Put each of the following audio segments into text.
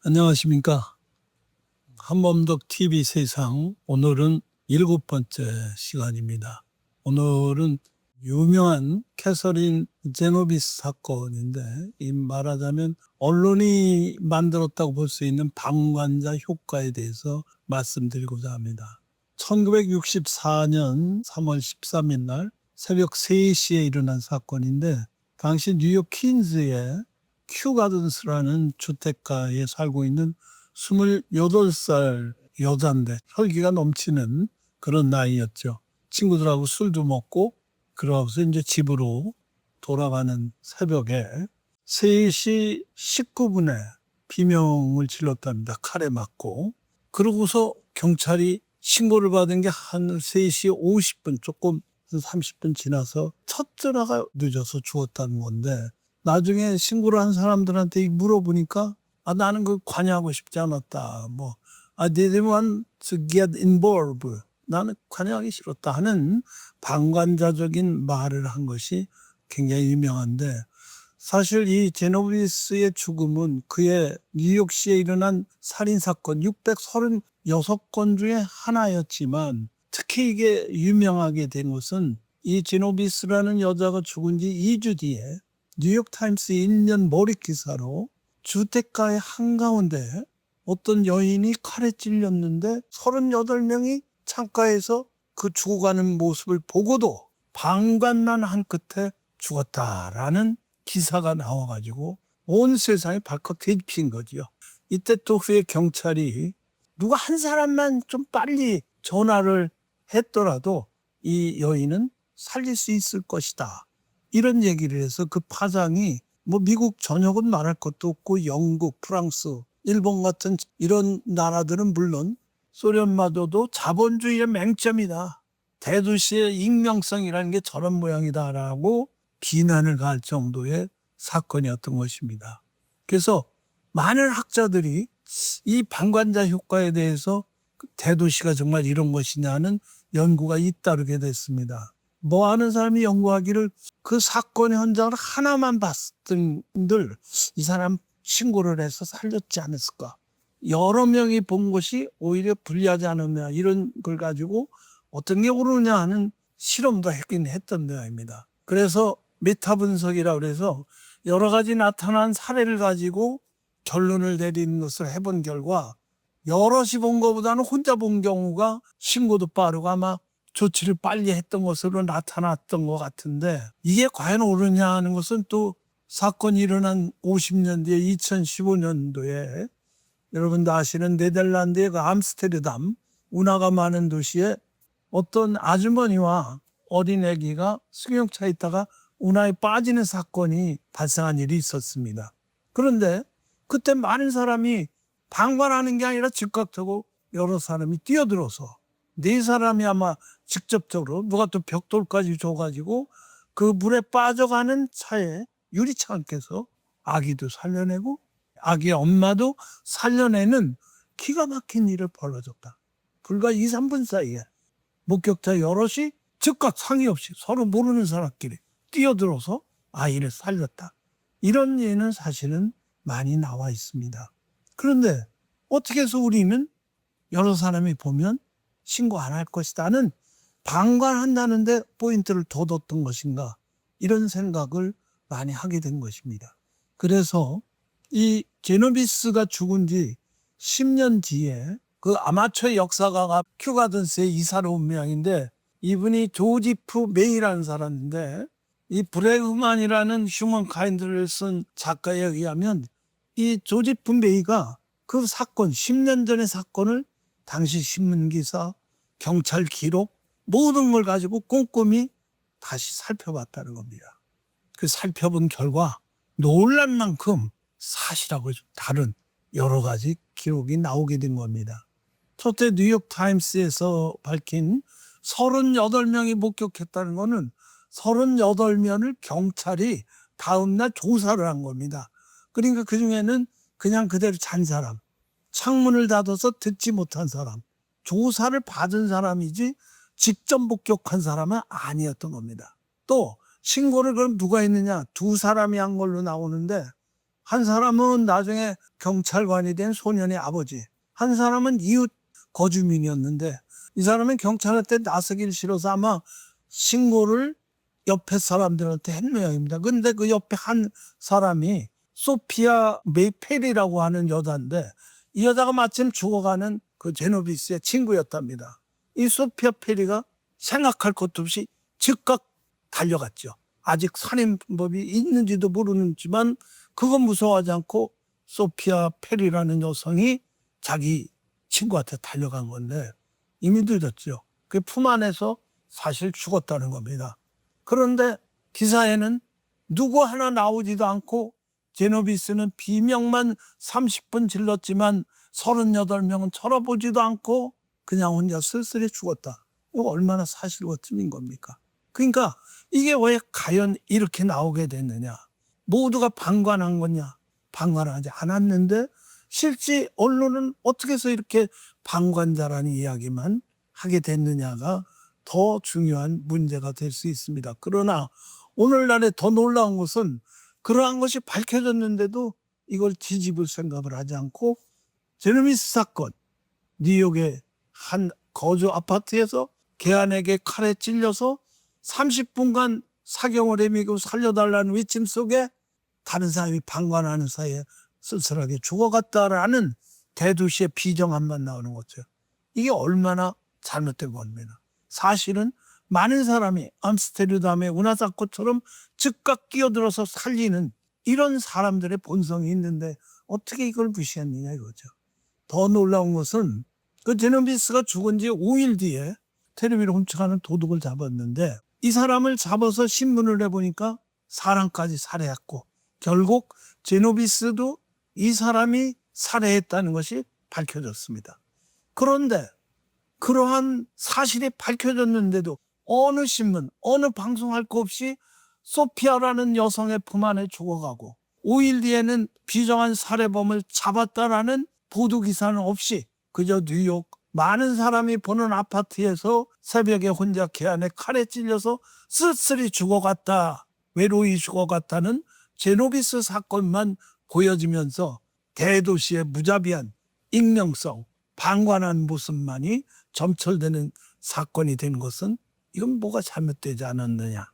안녕하십니까. 한범덕 TV 세상, 오늘은 7번째 시간입니다. 오늘은 유명한 캐서린 제노비스 사건인데, 이 말하자면 언론이 만들었다고 볼 수 있는 방관자 효과에 대해서 말씀드리고자 합니다. 1964년 3월 13일 날 새벽 3시에 일어난 사건인데, 당시 뉴욕 퀸즈의 큐가든스라는 주택가에 살고 있는 28살 여자인데 혈기가 넘치는 그런 나이였죠. 친구들하고 술도 먹고 그러고서 이제 집으로 돌아가는 새벽에 3시 19분에 비명을 질렀답니다. 칼에 맞고. 그러고서 경찰이 신고를 받은 게 한 3시 50분, 조금 한 30분 지나서 첫 전화가 늦어서 죽었다는 건데, 나중에 신고를 한 사람들한테 물어보니까 나는 그 관여하고 싶지 않았다. I didn't want to get involved. 나는 관여하기 싫었다 하는 방관자적인 말을 한 것이 굉장히 유명한데, 사실 이 제노비스의 죽음은 그의 뉴욕시에 일어난 살인사건 636건 중에 하나였지만, 특히 이게 유명하게 된 것은 이 제노비스라는 여자가 죽은 지 2주 뒤에 뉴욕타임스 1년 머릿 기사로 주택가의 한가운데 어떤 여인이 칼에 찔렸는데 38명이 창가에서 그 죽어가는 모습을 보고도 방관만 한 끝에 죽었다라는 기사가 나와가지고 온 세상이 발칵 뒤집힌 거지요. 이때 또 후에 경찰이 누가 한 사람만 좀 빨리 전화를 했더라도 이 여인은 살릴 수 있을 것이다, 이런 얘기를 해서 그 파장이 미국 전역은 말할 것도 없고 영국, 프랑스, 일본 같은 이런 나라들은 물론 소련마저도 자본주의의 맹점이다, 대도시의 익명성이라는 게 저런 모양이다라고 비난을 가할 정도의 사건이었던 것입니다. 그래서 많은 학자들이 이 방관자 효과에 대해서 대도시가 정말 이런 것이냐는 연구가 잇따르게 됐습니다. 하는 사람이 연구하기를 그 사건 현장을 하나만 봤던들 이 사람 신고를 해서 살렸지 않았을까. 여러 명이 본 것이 오히려 불리하지 않느냐, 이런 걸 가지고 어떤 게 옳으냐 하는 실험도 했긴 했던 데입니다. 그래서 메타 분석이라고 해서 여러 가지 나타난 사례를 가지고 결론을 내리는 것을 해본 결과 여럿이 본 것보다는 혼자 본 경우가 신고도 빠르고 아마 조치를 빨리 했던 것으로 나타났던 것 같은데, 이게 과연 옳으냐 하는 것은 또 사건이 일어난 50년 뒤에 2015년도에 여러분도 아시는 네덜란드의 그 암스테르담, 운하가 많은 도시에 어떤 아주머니와 어린 아기가 승용차에 있다가 운하에 빠지는 사건이 발생한 일이 있었습니다. 그런데 그때 많은 사람이 방관하는 게 아니라 즉각적으로 여러 사람이 뛰어들어서 4사람이 아마 직접적으로 누가 또 벽돌까지 줘가지고 그 물에 빠져가는 차에 유리창 안에서 아기도 살려내고 아기의 엄마도 살려내는 기가 막힌 일을 벌어졌다. 불과 2, 3분 사이에 목격자 여럿이 즉각 상의 없이 서로 모르는 사람끼리 뛰어들어서 아이를 살렸다. 이런 예는 사실은 많이 나와 있습니다. 그런데 어떻게 해서 우리는 여러 사람이 보면 신고 안 할 것이다는 방관한다는데 포인트를 더 뒀던 것인가, 이런 생각을 많이 하게 된 것입니다. 그래서 이 제노비스가 죽은 지 10년 뒤에 그 아마추어 역사가가 큐가든스에 이사를 온 모양인데, 이분이 조지프 메이라는 사람인데, 이 브레그만이라는 휴먼 카인드를 쓴 작가에 의하면 이 조지프 메이가 그 사건, 10년 전의 사건을 당시 신문기사, 경찰 기록 모든 걸 가지고 꼼꼼히 다시 살펴봤다는 겁니다. 그 살펴본 결과 놀랄 만큼 사실하고 다른 여러 가지 기록이 나오게 된 겁니다. 첫째, 뉴욕타임스에서 밝힌 38명이 목격했다는 것은 38명을 경찰이 다음날 조사를 한 겁니다. 그러니까 그중에는 그냥 그대로 잔 사람, 창문을 닫아서 듣지 못한 사람, 조사를 받은 사람이지 직접 목격한 사람은 아니었던 겁니다. 또 신고를 그럼 누가 했느냐? 2사람이 한 걸로 나오는데 한 사람은 나중에 경찰관이 된 소년의 아버지, 한 사람은 이웃 거주민이었는데 이 사람은 경찰한테 나서길 싫어서 아마 신고를 옆에 사람들한테 한 모양입니다. 근데 그 옆에 한 사람이 소피아 메이페리라고 하는 여자인데 이 여자가 마침 죽어가는 그 제노비스의 친구였답니다. 이 소피아 페리가 생각할 것도 없이 즉각 달려갔죠. 아직 살인법이 있는지도 모르지만 그건 무서워하지 않고 소피아 페리라는 여성이 자기 친구한테 달려간 건데 이미 늦었죠. 그 품 안에서 사실 죽었다는 겁니다. 그런데 기사에는 누구 하나 나오지도 않고 제노비스는 비명만 30분 질렀지만 38명은 쳐다보지도 않고 그냥 혼자 쓸쓸히 죽었다. 이거 얼마나 사실과 틀린 겁니까? 그러니까 이게 왜 과연 이렇게 나오게 됐느냐? 모두가 방관한 거냐? 방관하지 않았는데 실제 언론은 어떻게 해서 이렇게 방관자라는 이야기만 하게 됐느냐가 더 중요한 문제가 될 수 있습니다. 그러나 오늘날에 더 놀라운 것은 그러한 것이 밝혀졌는데도 이걸 뒤집을 생각을 하지 않고 제노비스 사건, 뉴욕의 한 거주 아파트에서 개안에게 칼에 찔려서 30분간 사경을 헤매고 살려달라는 외침 속에 다른 사람이 방관하는 사이에 쓸쓸하게 죽어갔다라는 대도시의 비정함만 나오는 거죠. 이게 얼마나 잘못된 겁니다. 사실은 많은 사람이 암스테르담의 운하사건처럼 즉각 끼어들어서 살리는 이런 사람들의 본성이 있는데 어떻게 이걸 무시했느냐 이거죠. 더 놀라운 것은 그 제노비스가 죽은 지 5일 뒤에 텔레비를 훔쳐가는 도둑을 잡았는데 이 사람을 잡아서 신문을 내보니까 사람까지 살해했고 결국 제노비스도 이 사람이 살해했다는 것이 밝혀졌습니다. 그런데 그러한 사실이 밝혀졌는데도 어느 신문, 어느 방송할 거 없이 소피아라는 여성의 품 안에 죽어가고 5일 뒤에는 비정한 살해범을 잡았다라는 보도기사는 없이 그저 뉴욕 많은 사람이 보는 아파트에서 새벽에 혼자 개안에 칼에 찔려서 쓸쓸히 죽어갔다, 외로이 죽어갔다는 제노비스 사건만 보여지면서 대도시의 무자비한 익명성, 방관한 모습만이 점철되는 사건이 된 것은 이건 뭐가 잘못되지 않았느냐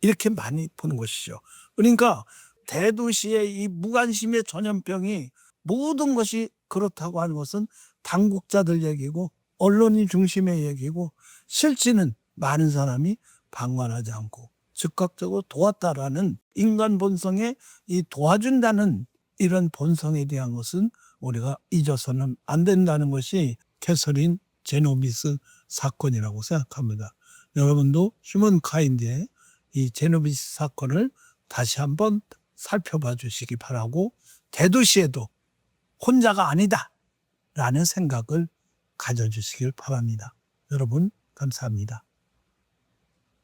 이렇게 많이 보는 것이죠. 그러니까 대도시의 이 무관심의 전염병이 모든 것이 그렇다고 하는 것은 당국자들 얘기고 언론이 중심의 얘기고 실제는 많은 사람이 방관하지 않고 즉각적으로 도왔다라는 인간 본성에 이 도와준다는 이런 본성에 대한 것은 우리가 잊어서는 안 된다는 것이 캐서린 제노비스 사건이라고 생각합니다. 여러분도 휴먼 카인드의 이 제노비스 사건을 다시 한번 살펴봐 주시기 바라고 대도시에도 혼자가 아니다 라는 생각을 가져주시길 바랍니다. 여러분 감사합니다.